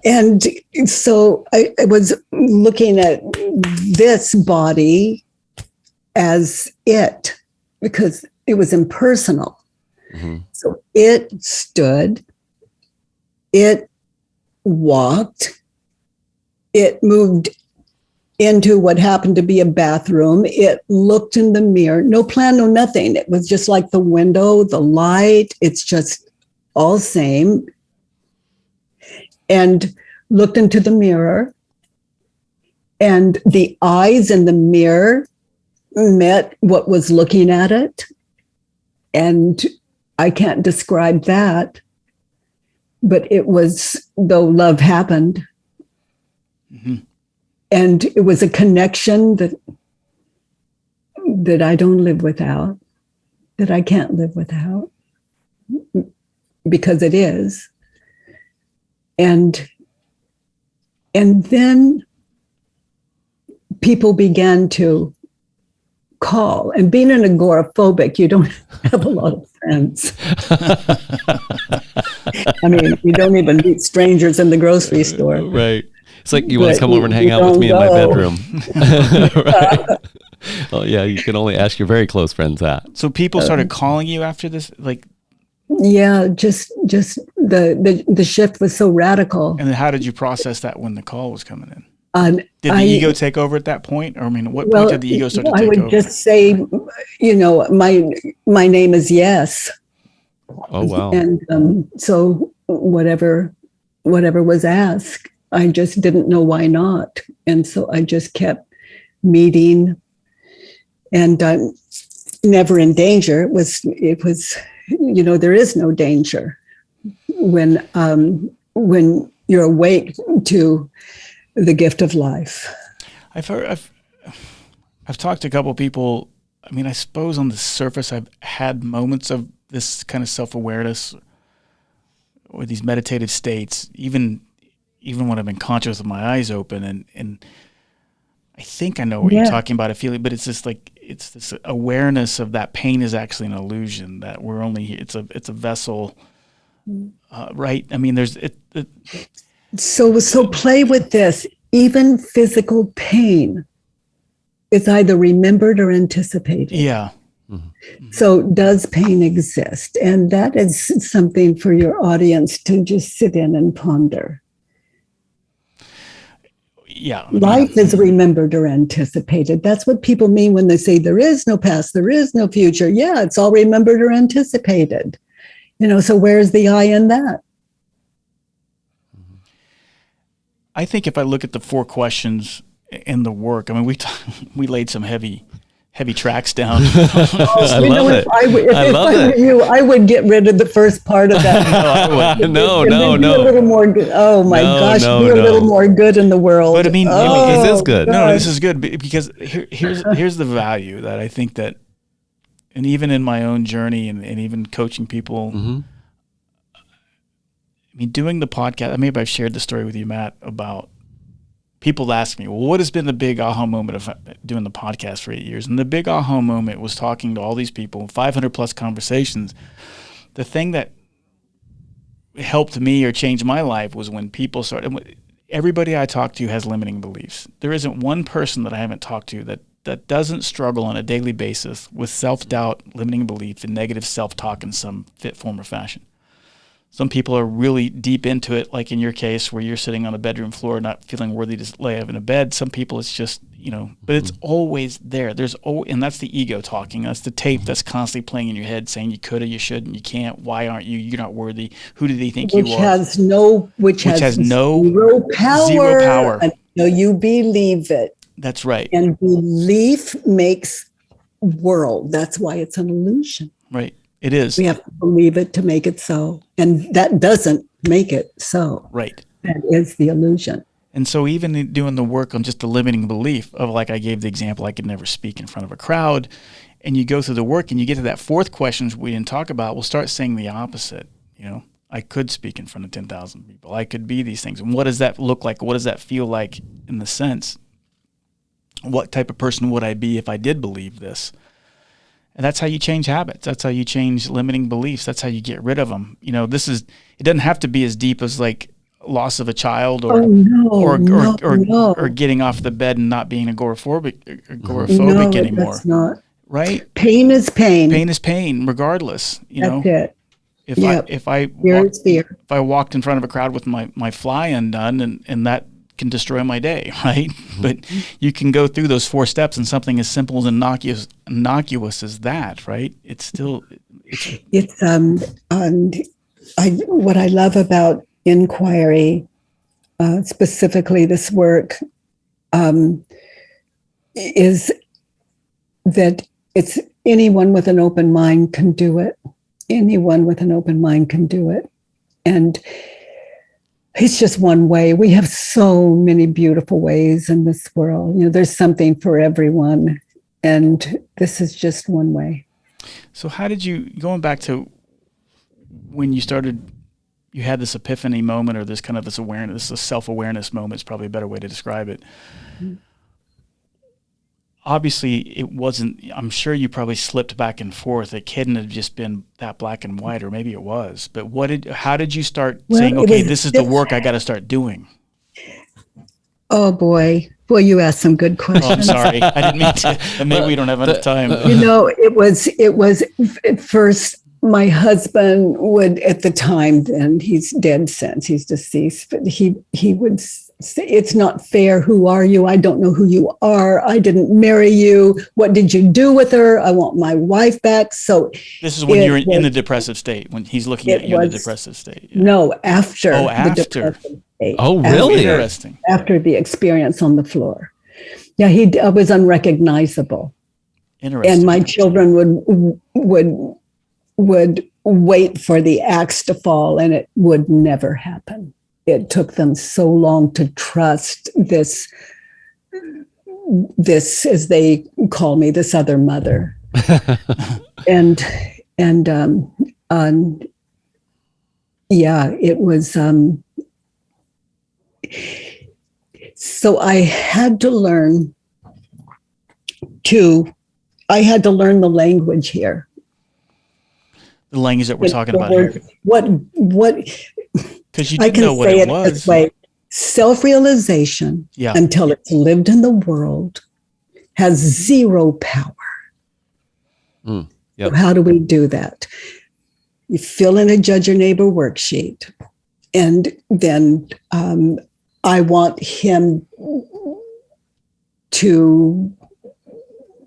and so I was looking at this body as it, because it was impersonal. Mm-hmm. So it stood, it walked, it moved into what happened to be a bathroom. It looked in the mirror, no plan, no nothing. It was just like the window, the light. It's just all same. And looked into the mirror, and the eyes in the mirror met what was looking at it. And I can't describe that, but it was though love happened. Mm-hmm. And it was a connection that I don't live without, that I can't live without, because it is. And then people began to call. And being an agoraphobic, you don't have a lot of friends. I mean, you don't even meet strangers in the grocery store. Right. It's like, you want to come over and hang out with me in my bedroom. Right. Oh, yeah, you can only ask your very close friends that. So people started calling you after this? Like, yeah, just the shift was so radical. And then how did you process that when the call was coming in? Did the ego take over at that point? Or I mean, what point did the ego start to take over? I would just say, my name is Yes. Oh, wow. And so whatever was asked, I just didn't know why not. And so I just kept meeting, and never in danger. It was, there is no danger when you're awake to the gift of life. I've talked to a couple of people. I mean, I suppose on the surface, I've had moments of this kind of self-awareness or these meditative states, even when I've been conscious with my eyes open, and I think I know what you're talking about, a feeling, but it's just like, it's this awareness of that pain is actually an illusion, that we're only, it's a vessel, right? I mean, So play with this. Even physical pain is either remembered or anticipated. Yeah. Mm-hmm. So does pain exist? And that is something for your audience to just sit in and ponder. Yeah. Life is remembered or anticipated. That's what people mean when they say there is no past, there is no future. Yeah, it's all remembered or anticipated. So where's the I in that? I think if I look at the 4 questions in the work, I mean, we laid some heavy heavy tracks down. I love it. If I were you, I would get rid of the first part of that. No. Be a little more good. Oh my gosh, be a little more good in the world. But I mean, this is good. No, this is good because here's the value that I think that, and even in my own journey and even coaching people, I mean, doing the podcast, maybe I've shared the story with you, Matt, about people ask me, well, what has been the big aha moment of doing the podcast for 8 years? And the big aha moment was talking to all these people, 500 plus conversations. The thing that helped me or changed my life was when people started, everybody I talk to has limiting beliefs. There isn't one person that I haven't talked to that doesn't struggle on a daily basis with self-doubt, limiting beliefs, and negative self-talk in some fit form or fashion. Some people are really deep into it, like in your case where you're sitting on a bedroom floor not feeling worthy to lay in a bed. Some people it's just, but it's always there. And that's the ego talking. That's the tape that's constantly playing in your head saying you coulda, you shouldn't, you can't, why aren't you, you're not worthy, who do they think you are? Which has no power. Zero power. Until you believe it. That's right. And belief makes world. That's why it's an illusion. Right. It is. We have to believe it to make it so. And that doesn't make it so. Right. That is the illusion. And so even doing the work on just the limiting belief of, like I gave the example, I could never speak in front of a crowd. And you go through the work and you get to that fourth question we didn't talk about, we'll start saying the opposite. I could speak in front of 10,000 people. I could be these things. And what does that look like? What does that feel like in the sense? What type of person would I be if I did believe this? And that's how you change habits. That's how you change limiting beliefs. That's how you get rid of them. It doesn't have to be as deep as like loss of a child or getting off the bed and not being agoraphobic anymore. That's not. Right? Pain is pain. Pain is pain, regardless. That's it. If I walked in front of a crowd with my fly undone and that can destroy my day, right? But you can go through those 4 steps and something as simple as innocuous as that, right? What I love about inquiry, specifically this work, is that it's anyone with an open mind can do it. Anyone with an open mind can do it. And it's just one way. We have so many beautiful ways in this world. There's something for everyone. And this is just one way. So how did you, going back to when you started, you had this epiphany moment or this kind of this awareness, this self-awareness moment is probably a better way to describe it. Mm-hmm. Obviously, it wasn't, I'm sure you probably slipped back and forth. It couldn't have just been that black and white, or maybe it was. But how did you start saying, okay, this is the work I got to start doing? Oh, boy. Boy, you asked some good questions. Oh, I'm sorry. I didn't mean to. And maybe we don't have enough time. It was at first, my husband would, at the time, and he's dead since, he's deceased, but he would say, it's not fair. Who are you? I don't know who you are. I didn't marry you. What did you do with her? I want my wife back. So this is when you're in the depressive state, when he's looking at you in the depressive state. Yeah. No, after. Oh, after. The depressive state. Oh, really? Interesting. After the experience on the floor. Yeah, he was unrecognizable. Interesting. And my children would wait for the axe to fall, and it would never happen. It took them so long to trust this, as they call me, this other mother. and it was, so I had to learn the language here. The language that we're talking about here. What? Because you didn't know what it was. This way. Self-realization, until it's lived in the world, has zero power. Yep. So how do we do that? You fill in a judge your neighbor worksheet, and then I want him to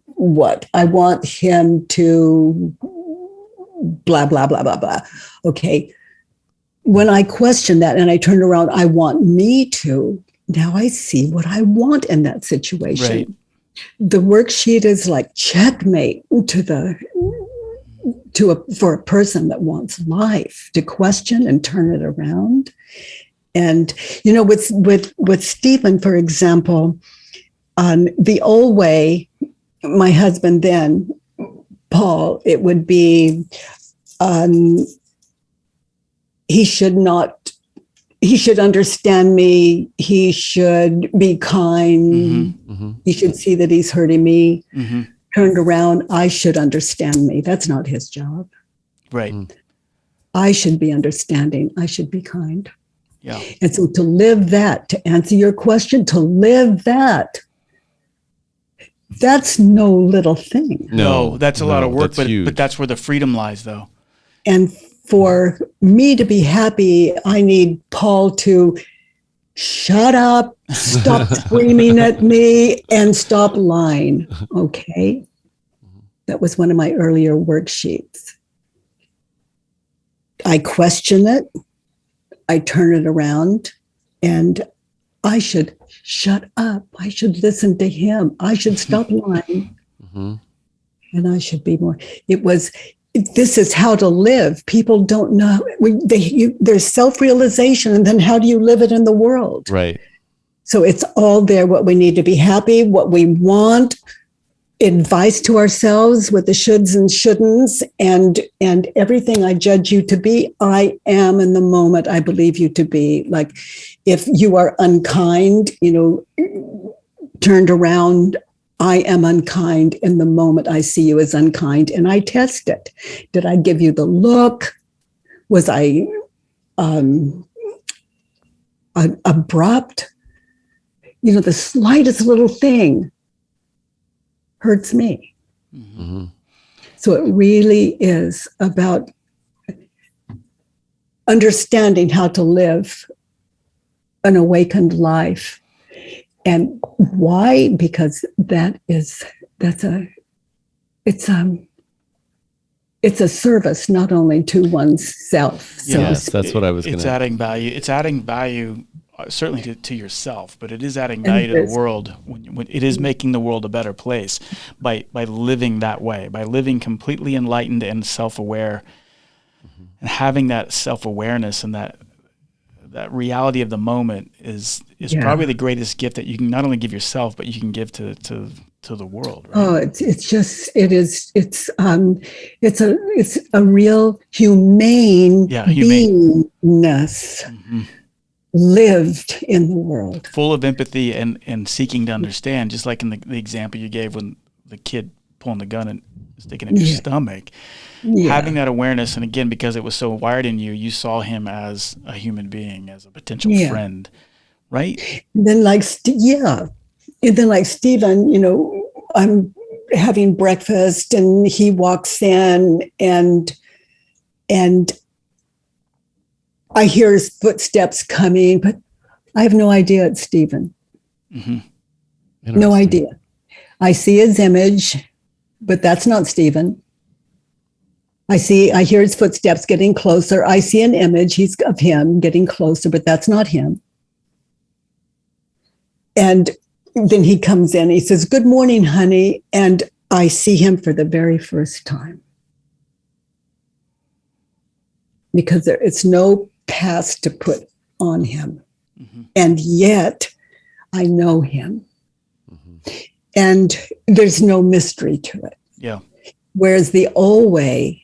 what? I want him to blah, blah, blah, blah, blah. Okay. When I question that and I turn around, I want me to, now I see what I want in that situation. Right. the worksheet is like checkmate for a person that wants life, to question and turn it around. And with Stephen, for example, the old way, my husband then, Paul, it would be he should understand me. He should be kind. He should see that he's hurting me. Turned around, I should understand me. That's not his job. Right. I should be understanding. I should be kind. Yeah. And so to live that, to answer your question, to live that, that's no little thing. No, that's a lot of work, but that's where the freedom lies, though. And for me to be happy, I need Paul to shut up, stop screaming at me, and stop lying. Okay? That was one of my earlier worksheets. I question it. I turn it around, and I should shut up. I should listen to him. I should stop lying. And I should be more. This is how to live. People don't know. There's self-realization, and then how do you live it in the world? Right. So it's all there, what we need to be happy, what we want, advice to ourselves with the shoulds and shouldn'ts, and everything I judge you to be, I am in the moment I believe you to be. Like if you are unkind, turned around, I am unkind in the moment I see you as unkind, and I test it. Did I give you the look? Was I abrupt? The slightest little thing hurts me. So it really is about understanding how to live an awakened life. And why? Because it's a service not only to oneself. So yes, that's what I was going to. It's adding value. It's adding value certainly to yourself, but it is adding value to the world. When it is making the world a better place by living that way, by living completely enlightened and self-aware, and having that self-awareness and that reality of the moment is probably the greatest gift that you can not only give yourself, but you can give to the world. Right? Oh, it's a real humane beingness lived in the world, full of empathy and seeking to understand. Just like in the example you gave when the kid pulling the gun and sticking in your stomach. Having that awareness, and again, because it was so wired in you, you saw him as a human being, as a potential friend, right? And then like Stephen, I'm having breakfast and he walks in and I hear his footsteps coming, but I have no idea it's Stephen. No idea. I see his image, but that's not Stephen. I hear his footsteps getting closer. I see an image of him getting closer, but that's not him. And then he comes in, he says, "Good morning, honey." And I see him for the very first time. Because it's no past to put on him. And yet I know him. And there's no mystery to it. Yeah. Whereas the old way,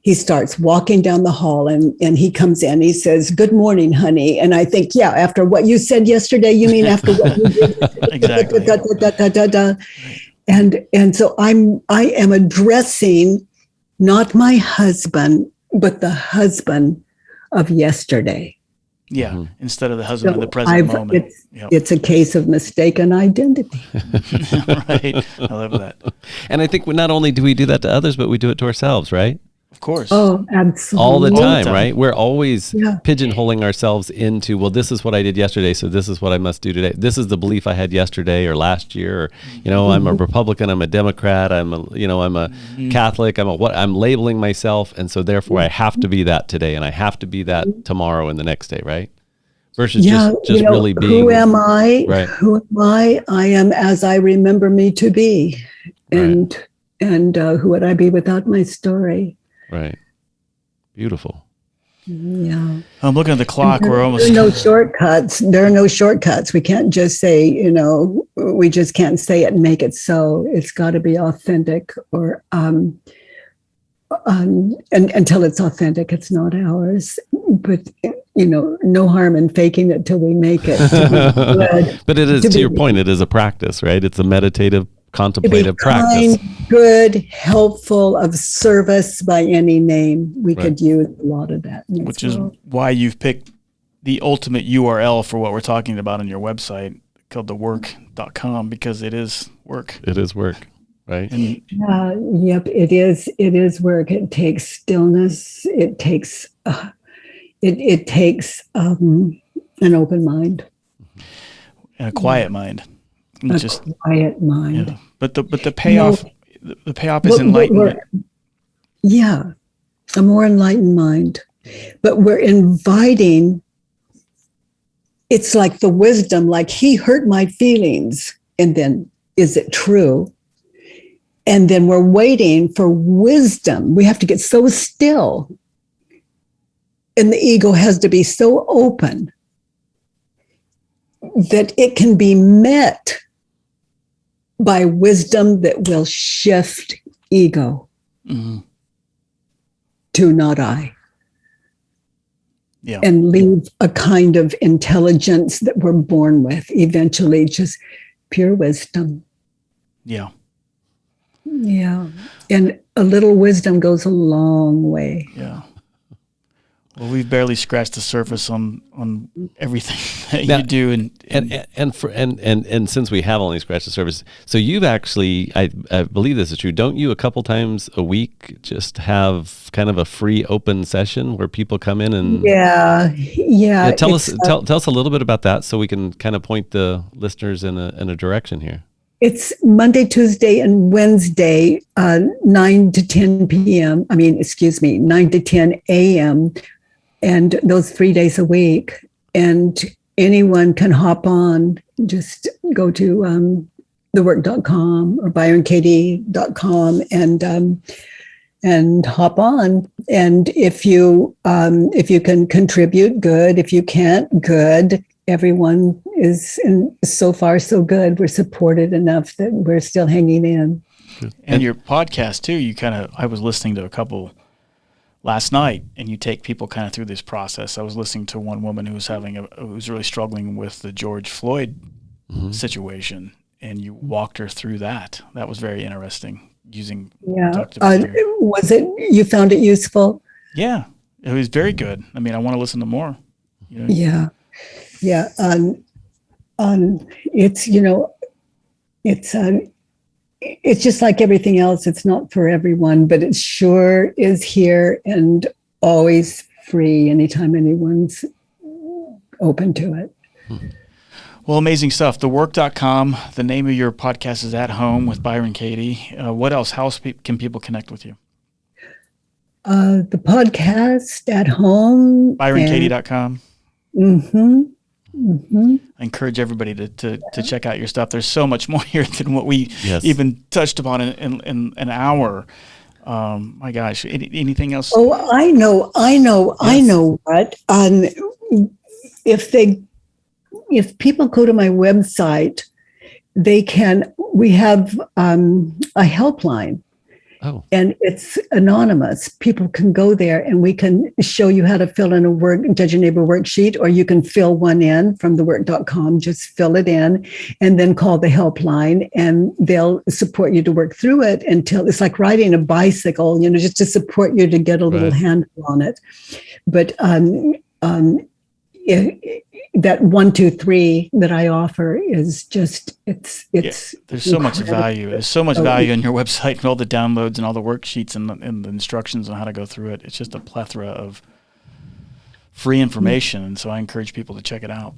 he starts walking down the hall and he comes in, he says, "Good morning, honey." And I think, after what you said yesterday, you mean after what you did? Exactly. And so I am addressing not my husband, but the husband of yesterday. Yeah, instead of the husband of the present moment. It's a case of mistaken identity. Right. I love that. And I think not only do we do that to others, but we do it to ourselves, right? Of course. Oh, absolutely. All the time, right? We're always pigeonholing ourselves into, well, this is what I did yesterday, so this is what I must do today. This is the belief I had yesterday or last year. Or, I'm a Republican, I'm a Democrat, I'm a Catholic, I'm labeling myself, and so therefore I have to be that today, and I have to be that tomorrow and the next day, right? versus just really being. Who am I? Right. Who am I? I am as I remember me to be. And who would I be without my story? Right. Beautiful. Yeah. I'm looking at the clock. We're almost. There are no shortcuts. There are no shortcuts. We can't just say, we just can't say it and make it so. It's got to be authentic, or and until it's authentic, it's not ours. But no harm in faking it till we make it. But it is, to your point, it is a practice, right? It's a meditative, contemplative practice. Good, helpful, of service by any name. We could use a lot of that. Which is why you've picked the ultimate URL for what we're talking about on your website, called thework.com, because it is work. It is work, right? And, yep, it is. It is work. It takes stillness. It takes it takes an open mind and a quiet mind. Quiet mind. Yeah. But the payoff, the payoff is enlightenment. A more enlightened mind. But we're inviting. It's like the wisdom, like he hurt my feelings, and then is it true? And then we're waiting for wisdom. We have to get so still, and the ego has to be so open that it can be met by wisdom that will shift ego to not I. Yeah. And leave a kind of intelligence that we're born with, eventually just pure wisdom. Yeah. Yeah. And a little wisdom goes a long way. Yeah. Well, we've barely scratched the surface on everything that you do, and since we have only scratched the surface, so you've actually, I believe this is true, don't you, a couple times a week just have kind of a free open session where people come in and tell us a little bit about that, so we can kind of point the listeners in a direction here. It's Monday, Tuesday, and Wednesday, 9 to 10 p.m. 9 to 10 a.m. And those 3 days a week. And anyone can hop on. Just go to thework.com or byronkatie.com and hop on. And if you can contribute, good. If you can't, good. Everyone is so far so good. We're supported enough that we're still hanging in. And your podcast too, I was listening to a couple last night, and you take people kind of through this process. I was listening to one woman who was really struggling with the George Floyd situation, and you walked her through that. That was very interesting. Was it? You found it useful? Yeah, it was very good. I want to listen to more. Yeah. It's just like everything else. It's not for everyone, but it sure is here and always free anytime anyone's open to it. Well, amazing stuff. Thework.com. The name of your podcast is At Home with Byron Katie. What else? How else can people connect with you? The podcast, At Home. ByronKatie.com. Mm-hmm. I encourage everybody to check out your stuff. There's so much more here than what we even touched upon in an hour. My gosh, anything else? Oh, I know what. If people go to my website, we have a helpline. Oh. And it's anonymous. People can go there and we can show you how to fill in a Judge Your Neighbor worksheet, or you can fill one in from thework.com. Just fill it in and then call the helpline, and they'll support you to work through it until it's like riding a bicycle, just to support you to get a little handle on it. But that 1, 2, 3 that I offer is just it's there's so much value. There's so much value on your website, and all the downloads and all the worksheets and the instructions on how to go through it. It's just a plethora of free information, and so I encourage people to check it out.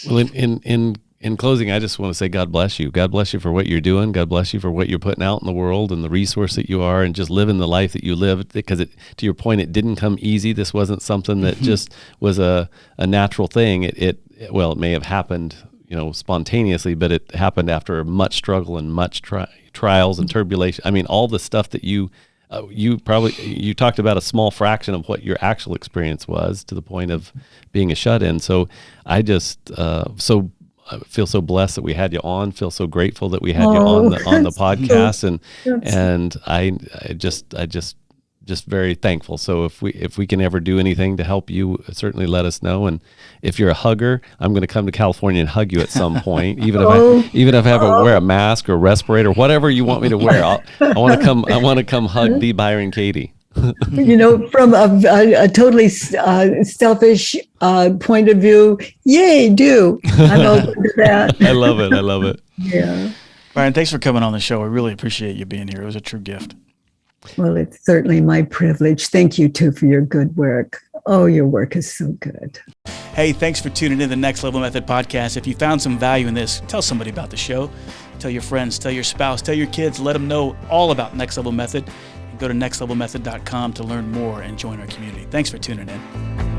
Well, in In closing, I just want to say God bless you. God bless you for what you're doing. God bless you for what you're putting out in the world and the resource that you are, and just living the life that you live. Because to your point, it didn't come easy. This wasn't something that just was a natural thing. It may have happened, spontaneously, but it happened after much struggle and much trials and turbulation. I mean, all the stuff that you talked about a small fraction of what your actual experience was, to the point of being a shut-in. So I just I feel so blessed that we had you on. Feel so grateful that we had you on the podcast, and I just very thankful. So if we can ever do anything to help you, certainly let us know. And if you're a hugger, I'm going to come to California and hug you at some point, even if I have to wear a mask or respirator, whatever you want me to wear. I want to come hug the Byron Katie. From a totally selfish point of view, yay, do. I'm open to that. I love it. Yeah. Byron, thanks for coming on the show. We really appreciate you being here. It was a true gift. Well, it's certainly my privilege. Thank you, too, for your good work. Oh, your work is so good. Hey, thanks for tuning in to the Next Level Method podcast. If you found some value in this, tell somebody about the show. Tell your friends, tell your spouse, tell your kids, let them know all about Next Level Method. Go to nextlevelmethod.com to learn more and join our community. Thanks for tuning in.